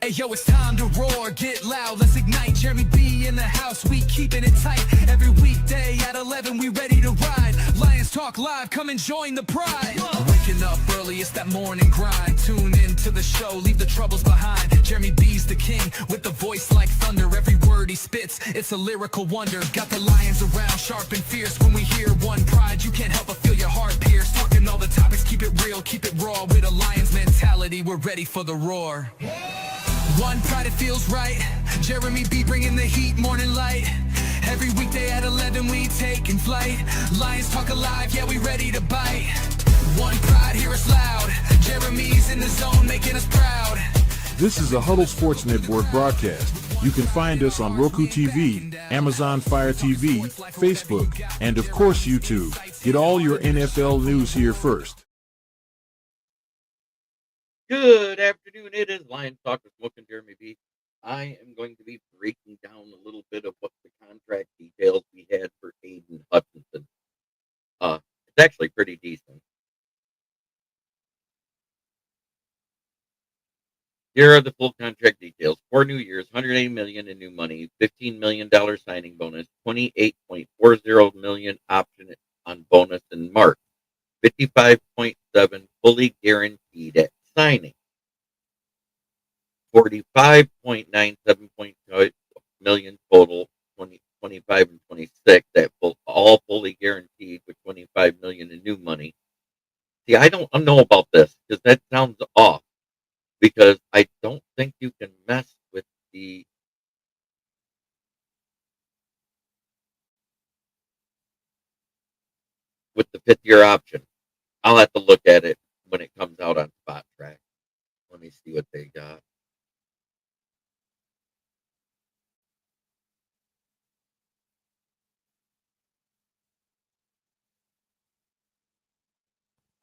Hey yo, it's time to roar, get loud, let's ignite. Jeremy B in the house, we keeping it tight. Every weekday at 11, we ready to ride. Lions Talk Live, come and join the pride. Waking up early, it's that morning grind. Tune in to the show, leave the troubles behind. Jeremy B's the king, with the voice like thunder. Every word he spits, it's a lyrical wonder. Got the lions around, sharp and fierce. When we hear one pride, you can't help but feel your heart pierce. Talking all the topics, keep it real, keep it raw. With a lion's mentality, we're ready for the roar. One pride, it feels right. Jeremy B bringing the heat, morning light. Every weekday at 11 we taking flight. Lions Talk Alive, yeah, we ready to bite. One pride, hear us loud. Jeremy's in the zone, making us proud. This is a Huddle Sports Network broadcast. You can find us on Roku TV, Amazon Fire TV, Facebook, and of course YouTube. Get all your NFL news here first. Good afternoon. It is Lions Talk with Smoke and Jeremy B. I am going to be breaking down a little bit of what the contract details we had for Aiden Hutchinson. It's actually pretty decent. Here are the full contract details. 4 new years, $180 million in new money, $15 million signing bonus, $28.40 million option on bonus in March, $55.7 fully guaranteed at signing, $45.97 million total, 25 and 26. That all fully guaranteed with $25 million in new money. See, I don't know about this because that sounds off. Because I don't think you can mess with the fifth year option. I'll have to look at it when it comes out on Spot Track. Let me see what they got.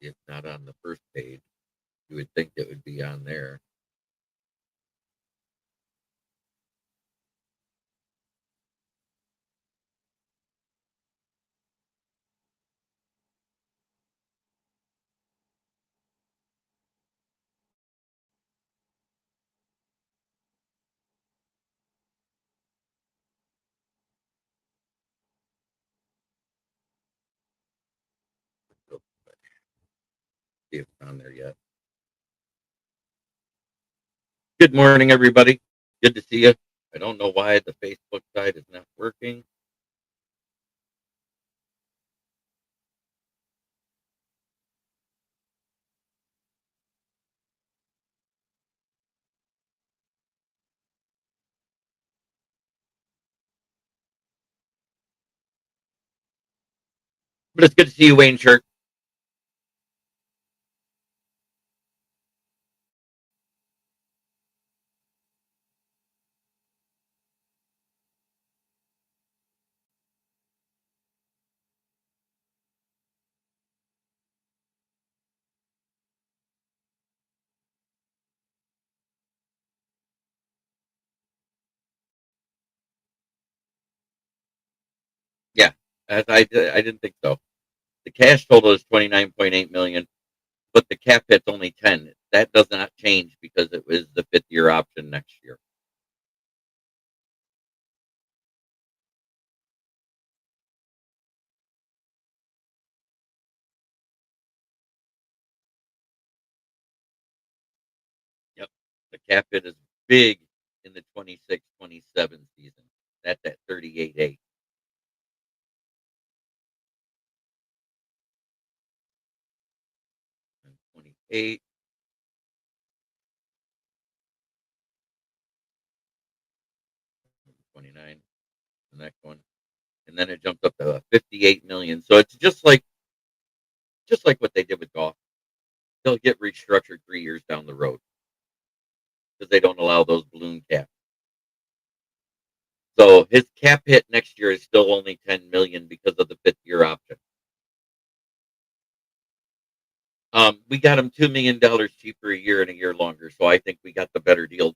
If not on the first page, you would think it would be on there. See if it's on there yet. Good morning, everybody. Good to see you. I don't know why the Facebook side is not working. But it's good to see you, Wayne Shirt. Yeah, I didn't think so. The cash total is $29.8 million. But the cap hit's only 10. That does not change because it was the fifth year option next year. Yep. The cap hit is big in the 26-27 season. That's at 38.8. And 28. $29. The next one. And then it jumps up to $58 million. So it's just like what they did with Goff. They'll get restructured 3 years down the road because they don't allow those balloon caps. So his cap hit next year is still only $10 million because of the fifth year option. We got him $2 million cheaper a year and a year longer, so I think we got the better deal.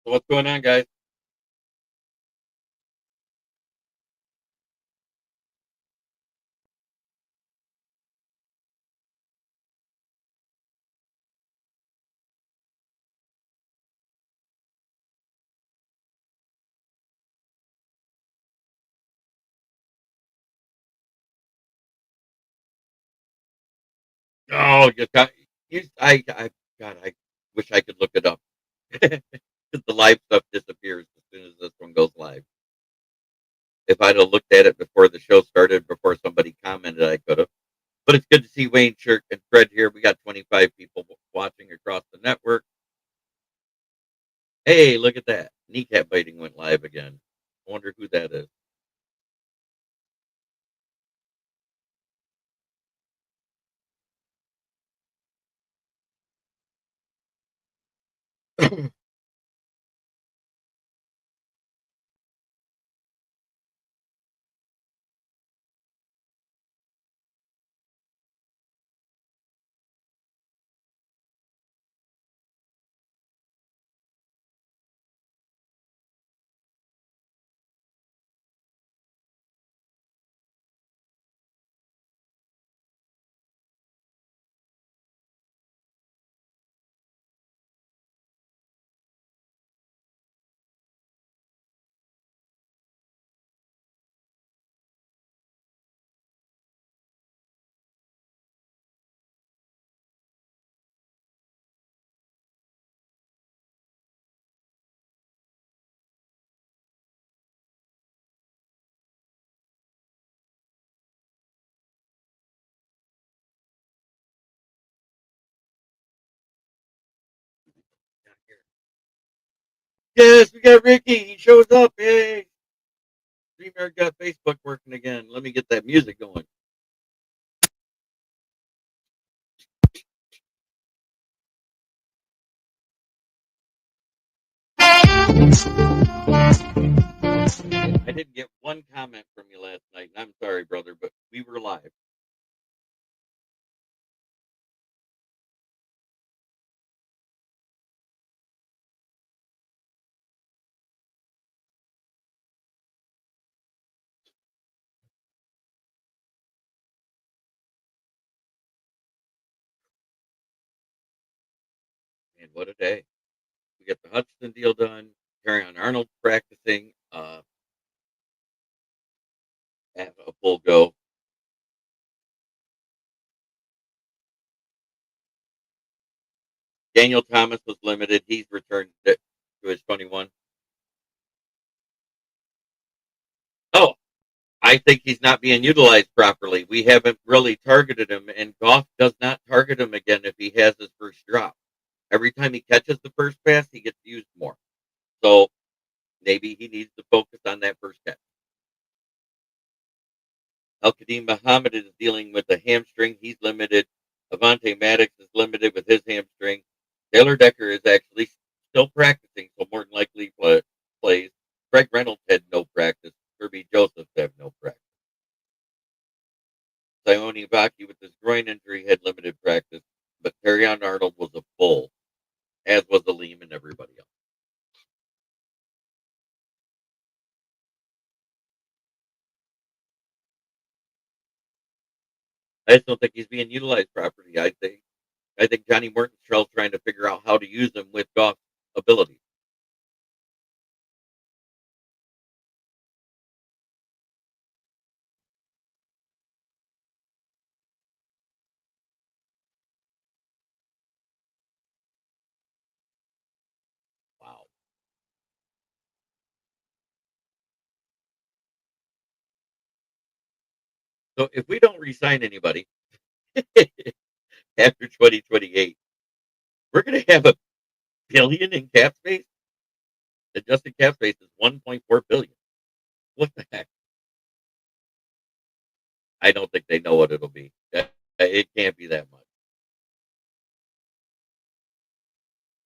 So what's going on, guys? Oh, God, I wish I could look it up. 'Cause the live stuff disappears as soon as this one goes live. If I'd have looked at it before the show started, before somebody commented, I could have. But it's good to see Wayne, Shirk, and Fred here. We got 25 people watching across the network. Hey, look at that. Kneecap biting went live again. I wonder who that is. Yes, we got Ricky. He shows up. Yay. StreamYard got Facebook working again. Let me get that music going. I didn't get one comment from you last night. I'm sorry, brother, but we were live. And what a day. We got the Hutchinson deal done. Carry on Arnold practicing at a full go. Daniel Thomas was limited. He's returned to his 21. Oh, I think he's not being utilized properly. We haven't really targeted him, and Goff does not target him again if he has his first drop. Every time he catches the first pass, he gets used more. So maybe he needs to focus on that first catch. Al-Qadim Muhammad is dealing with a hamstring. He's limited. Avante Maddox is limited with his hamstring. Taylor Decker is actually still practicing, so more than likely plays. Greg Reynolds had no practice. Kirby Joseph have no practice. Sione Vaki with his groin injury had limited practice, but Terrion Arnold was a full, as was Aleem and everybody else. I just don't think he's being utilized properly. I think Johnny Morton's trying to figure out how to use him with Goff's ability. Wow. So if we don't resign anybody after 2028, we're going to have a billion in cap space. Adjusted cap space is 1.4 billion. What the heck? I don't think they know what it'll be. It can't be that much.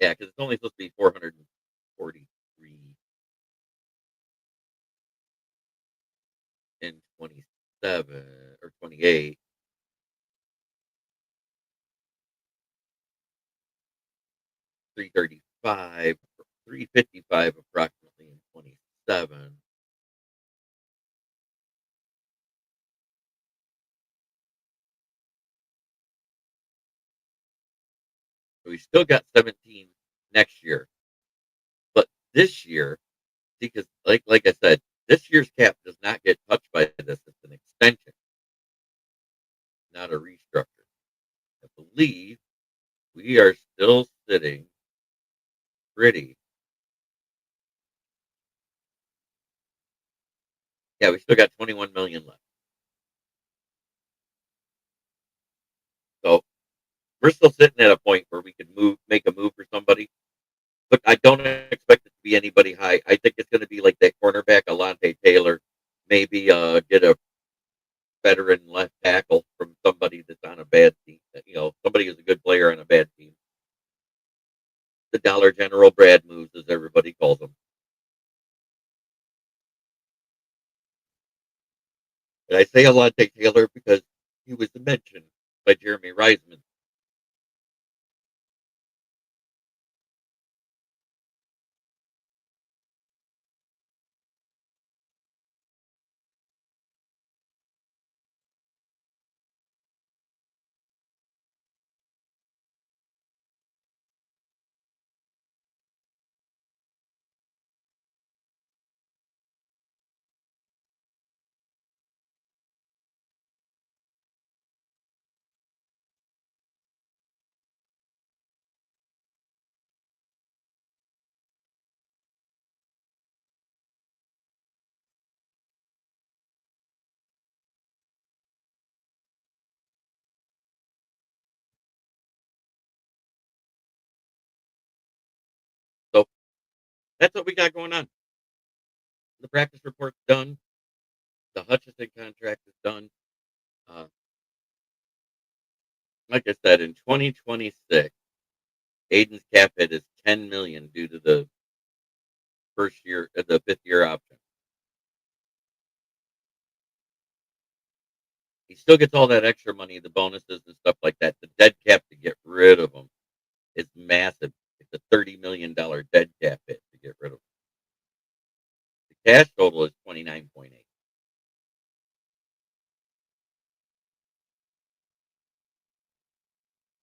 Yeah, because it's only supposed to be 443 in 27 or 28. 335 355 approximately in 27. So we still got 17 next year. But this year, because like I said, this year's cap does not get touched by this. It's an extension, not a restructure. I believe we are still sitting pretty. Yeah, we still got 21 million left. So we're still sitting at a point where we could make a move for somebody. But I don't expect it to be anybody high. I think it's going to be like that cornerback, Alante Taylor. Maybe get a veteran left tackle from somebody that's on a bad team. Somebody who's a good player on a bad team. The Dollar General Brad moves, as everybody calls them. And I say Alante Taylor because he was mentioned by Jeremy Reisman. So that's what we got going on. The practice report's done. The Hutchinson contract is done. Uh, like I said, in 2026, Aiden's cap hit is 10 million due to the the 5th year option. He still gets all that extra money, the bonuses and stuff like that. The dead cap to get rid of him is massive. It's a $30 million dead cap hit to get rid of him. The cash total is 29.8.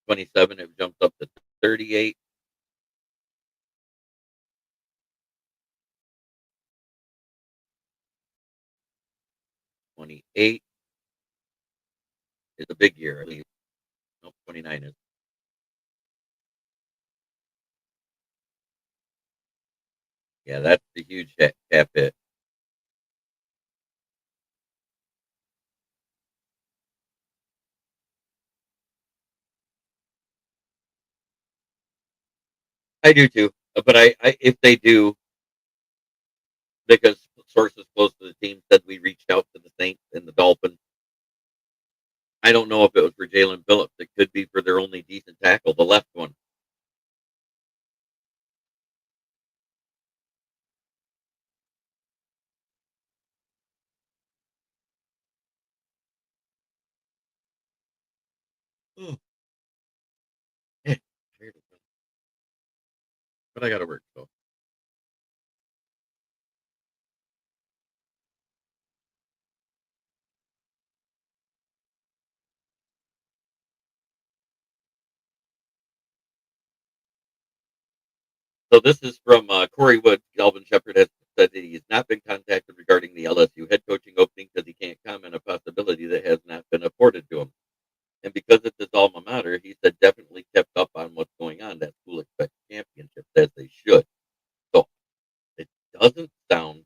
27, it jumps up to 38. $28 is a big year, I believe. No, 29 is. Yeah, that's the huge cap hit. I do too, but I if they do, because sources close to the team said we reached out to the Saints and the Dolphins. I don't know if it was for Jalen Phillips. It could be for their only decent tackle, the left one. Oh, yeah, but I got to work. So this is from Corey Wood. Calvin Shepard has said that he has not been contacted regarding the LSU head coaching opening because he can't comment on a possibility that has not been afforded to him. And because it's his alma mater, he said definitely kept up on what's going on. That school expects championships as they should. So it doesn't sound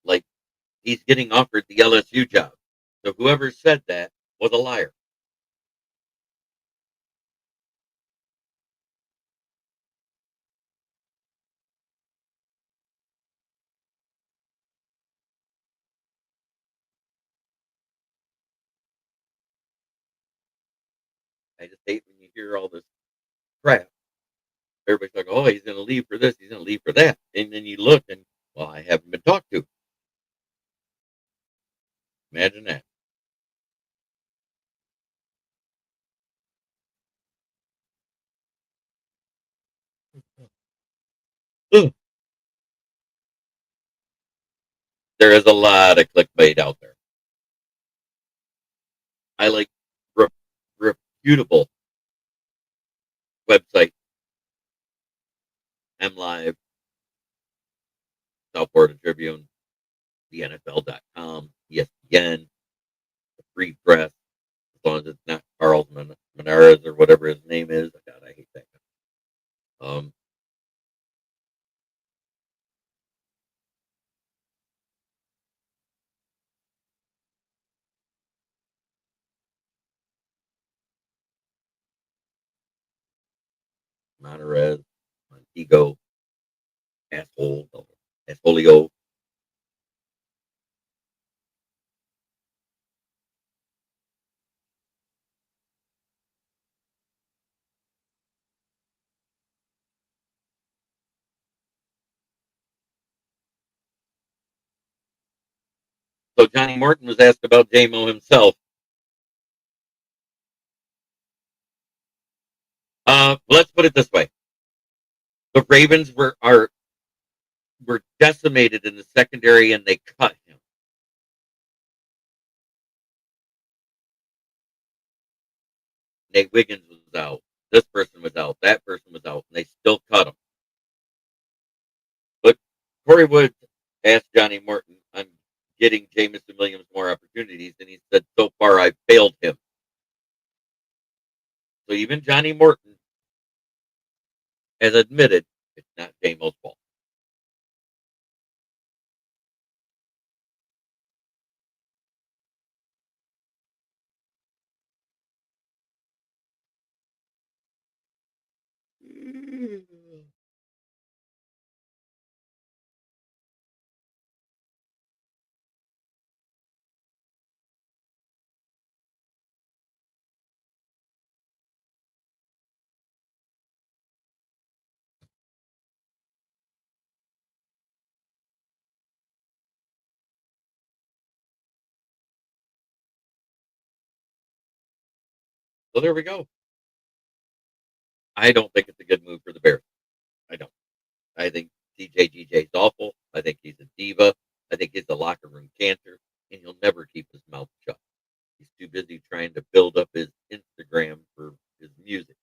like he's getting offered the LSU job. So whoever said that was a liar. I just hate when you hear all this crap. Everybody's like, oh, he's going to leave for this, he's going to leave for that. And then you look and, well, I haven't been talked to. Imagine that. There is a lot of clickbait out there. I like reputable websites. MLive, South Florida Tribune, the NFL.com, ESPN, the Free Press, as long as it's not Charles Menares or whatever his name is. God, I hate that guy. Monterez, Montego, asshole, assholio. So Johnny Morton was asked about J-Mo himself. Let's put it this way: the Ravens were decimated in the secondary, and they cut him. Nate Wiggins was out. This person was out. That person was out, and they still cut him. But Corey Woods asked Johnny Morton, "I'm getting Jamison Williams more opportunities," and he said, "So far, I've failed him." So even Johnny Morton has admitted it's not J-Mo's fault. So there we go. I don't think it's a good move for the Bears. I don't. I think CJGJ is awful. I think he's a diva. I think he's a locker room cancer, and he'll never keep his mouth shut. He's too busy trying to build up his Instagram for his music.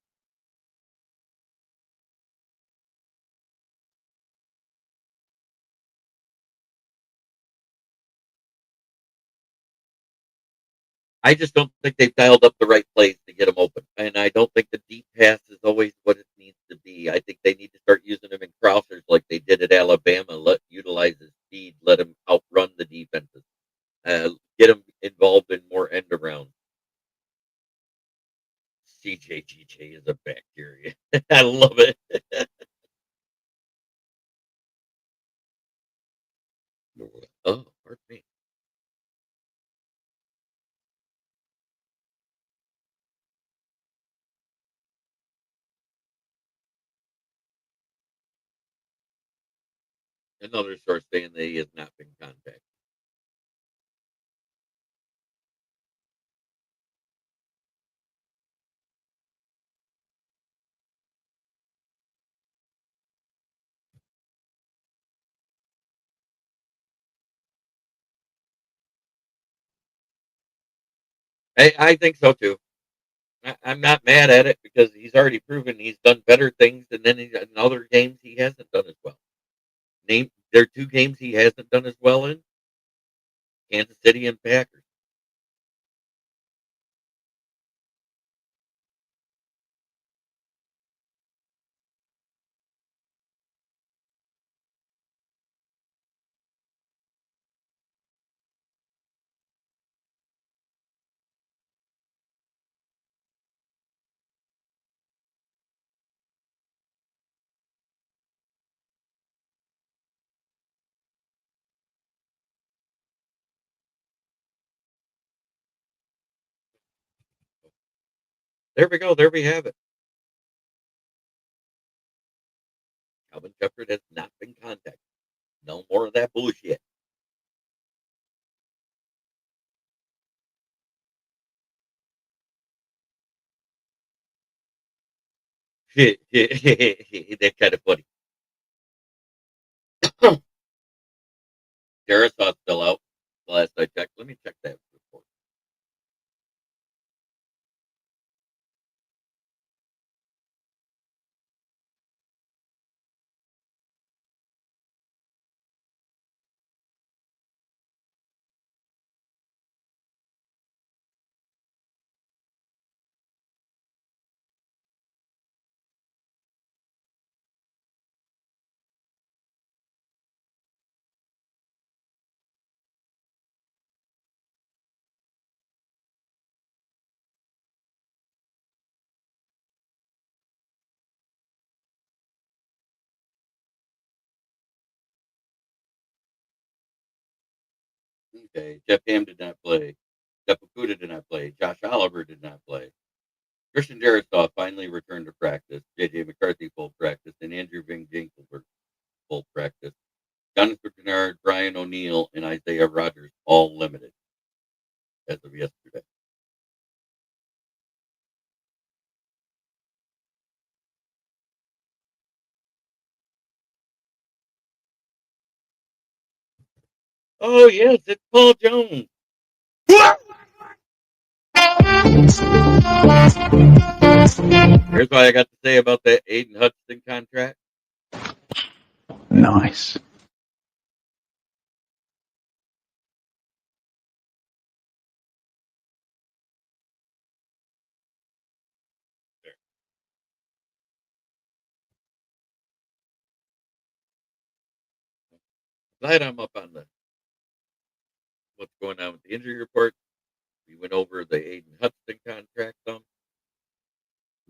I just don't think they've dialed up the right plays to get him open. And I don't think the deep pass is always what it needs to be. I think they need to start using him in crossers like they did at Alabama. Utilize his speed, let him outrun the defenses, get him involved in more end around. CJGJ is a bacteria. I love it. Oh, pardon me. Another source saying that he has not been contacted. I think so too. I'm not mad at it because he's already proven he's done better things, and then in other games he hasn't done as well. There are two games he hasn't done as well in: Kansas City and Packers. There we go. There we have it. Calvin Shepard has not been contacted. No more of that bullshit. That's kind of funny. Jarisaw's still out. The last I checked. Let me check that report. Okay, Jeff Ham did not play. Jeff Okuda did not play. Josh Oliver did not play. Christian Jarisaw finally returned to practice. J.J. McCarthy full practice, and Andrew Van Ginkelberg full practice. Jonathan Bernard, Brian O'Neill, and Isaiah Rogers all limited as of yesterday. Oh yes, it's Paul Jones. Here's what I got to say about that Aiden Hutchinson contract. Nice. Glad I'm up on the what's going on with the injury report. We went over the Aiden Hutchinson contract.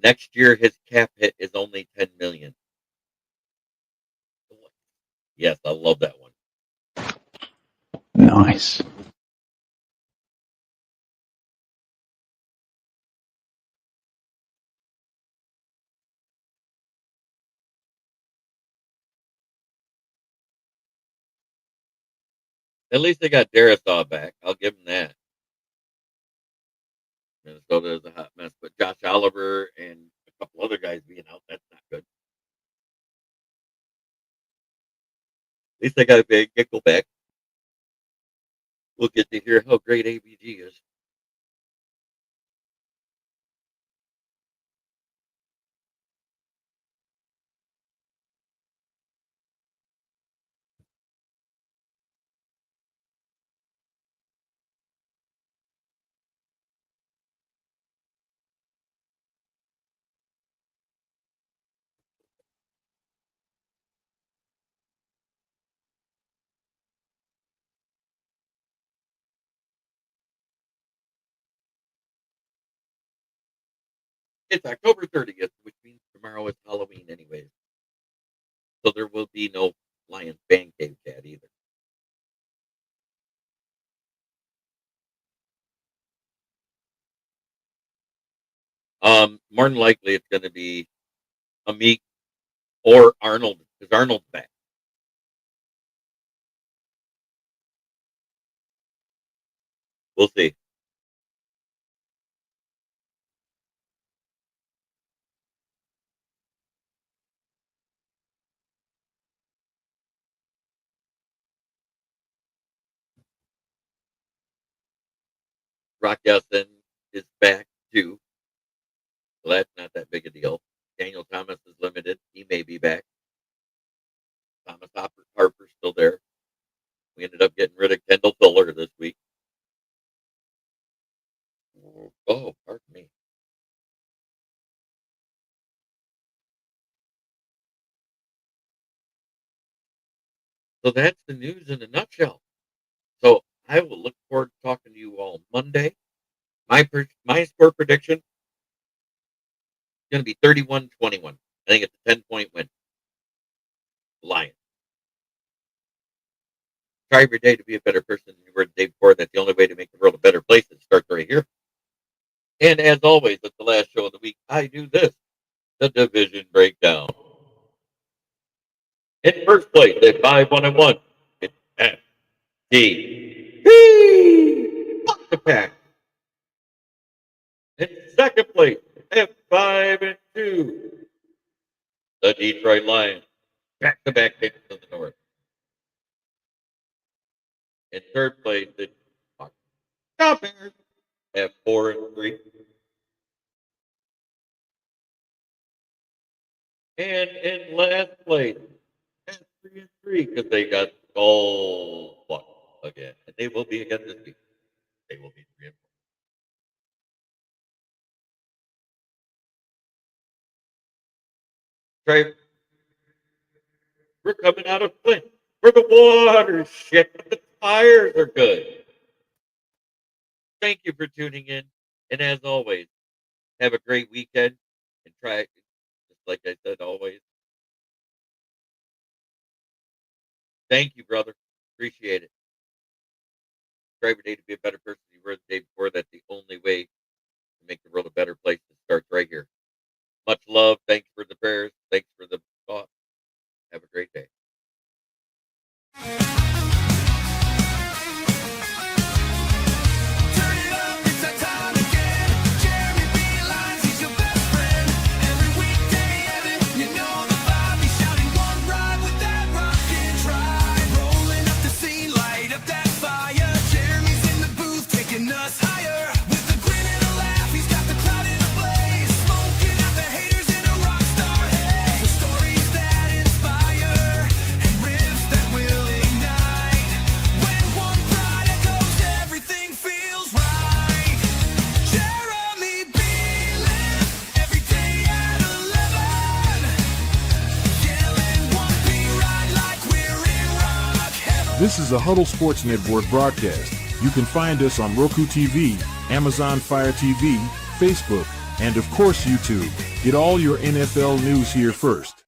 Next year, his cap hit is only $10 million. Yes, I love that one. Nice. At least they got Darisaw back. I'll give them that. Minnesota is a hot mess, but Josh Oliver and a couple other guys being out, that's not good. At least they got a big Gickel back. We'll get to hear how great ABG is. It's October 30th, which means tomorrow is Halloween anyways. So there will be no Lions Fan Cave chat either. More than likely it's going to be Amik or Arnold, because Arnold's back. We'll see. Rock Yeltsin is back too. So that's not that big a deal. Daniel Thomas is limited. He may be back. Thomas Harper's still there. We ended up getting rid of Kendall Fuller this week. Oh, pardon me. So that's the news in a nutshell. So I will look forward to talking to you all Monday. My score prediction is going to be 31-21. I think it's a 10-point win. Lions. Try every day to be a better person than you were the day before. That's the only way to make the world a better place. It starts right here. And as always, at the last show of the week, I do this, the division breakdown. In first place at 5-1-1, it's FD. Fuck the pack. In second place at 5-2, the Detroit Lions. Back-to-back picks of the North. In third place, the Bears at 4-3. And in last place, at 3-3, because they got all luck again. And they will be again this week. They will be 3-4. Trey, we're coming out of Flint where the water's shit, but the tires are good. Thank you for tuning in. And as always, have a great weekend. And try, just like I said always. Thank you, brother. Appreciate it. Try every day to be a better person than you were the day before. That's the only way to make the world a better place. It starts right here. Much love. Thanks for the prayers. Thanks for the thought. Have a great day. This is a Huddle Sports Network broadcast. You can find us on Roku TV, Amazon Fire TV, Facebook, and of course YouTube. Get all your NFL news here first.